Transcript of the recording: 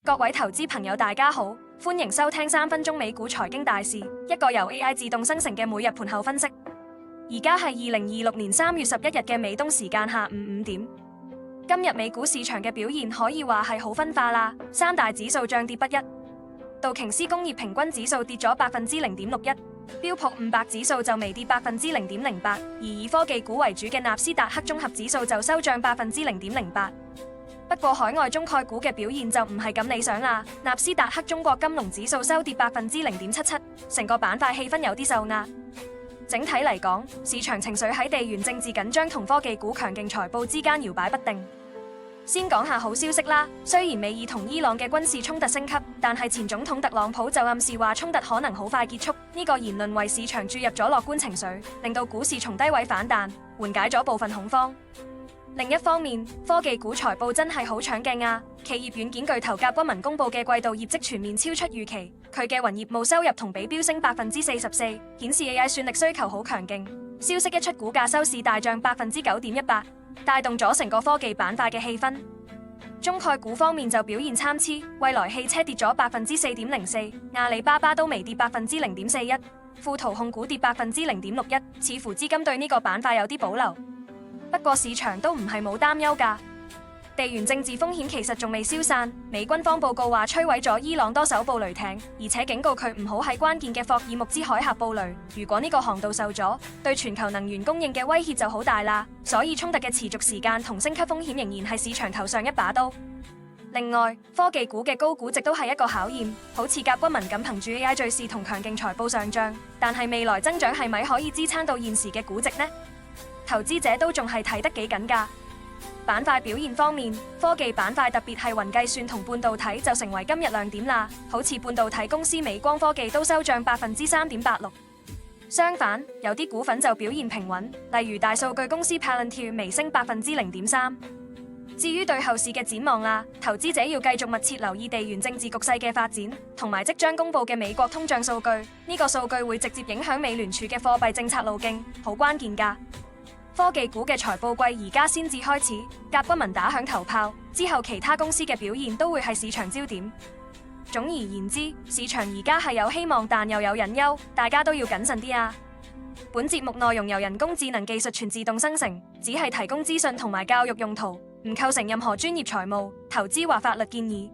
各位投資朋友，大家好，歡迎收聽3分鐘美股財經大事，一個由 AI 自動生成嘅每日盤後分析。而家係2026年3月11日嘅美東時間下午5點。今日美股市場嘅表現可以話係好分化啦，三大指數漲跌不一。道瓊斯工業平均指數跌咗0.61%，標普500指數就微跌0.08%，而以科技股為主嘅納斯達克綜合指數就收漲0.08%。不過海外中概股嘅表現就唔係咁理想啦，納斯達克中國金龍指數收跌0.77%，成個板塊氣氛有啲受壓。整體嚟講，市場情緒喺地緣政治緊張同科技股強勁財報之間搖擺不定。先講下好消息啦，雖然美伊同伊朗嘅軍事衝突升級，但係前總統特朗普就暗示話衝突可能好快結束，呢個言論為市場注入咗樂觀情緒，令到股市從低位反彈，緩解咗部分恐慌。另一方面，科技股財報真係好搶鏡啊！企業軟件巨頭甲骨文公布嘅季度業績全面超出預期，佢嘅雲業務收入同比飆升44%，顯示 AI 算力需求好強勁。消息一出，股價收市大漲9.18%，帶動咗成個科技板塊嘅氣氛。中概股方面就表現參差，蔚來汽車跌咗4.04%，阿里巴巴都微跌0.41%，富途控股跌0.61%，似乎資金對呢個板塊有啲保留。不過市場都唔係冇擔憂㗎，地緣政治風險其實仲未消散。美軍方報告話摧毀咗伊朗多艘布雷艇，而且警告佢唔好喺關鍵嘅霍爾木茲海峽布雷。如果呢個航道受阻，對全球能源供應嘅威脅就好大啦。所以衝突嘅持續時間同升級風險仍然係市場頭上一把刀。另外，科技股嘅高估值都係一個考驗，好似甲骨文咁憑住 AI 敘事同強勁財報上漲，但係未來增長係咪可以支撐到現時嘅估值呢？投資者都仲係睇得幾緊㗎。板塊表現方面，科技板塊特別係雲計算同半導體就成為今日亮點啦。好似半導體公司美光科技都收漲3.86%。相反，有啲股份就表現平穩，例如大數據公司 Palantir 微升0.03%。至於對後市嘅展望啦，投資者要繼續密切留意地緣政治局勢嘅發展，同埋即將公布嘅美國通脹數據。呢個數據會直接影響美聯儲嘅貨幣政策路徑，好關鍵㗎。科技股嘅財報季而家先至開始，甲骨文打響頭炮，之後其他公司嘅表現都會係市場焦點。總而言之，市場而家係有希望，但又有隱憂，大家都要謹慎啲啊！本節目內容由人工智能技術全自動生成，只係提供資訊同埋教育用途，唔構成任何專業財務、投資或法律建議。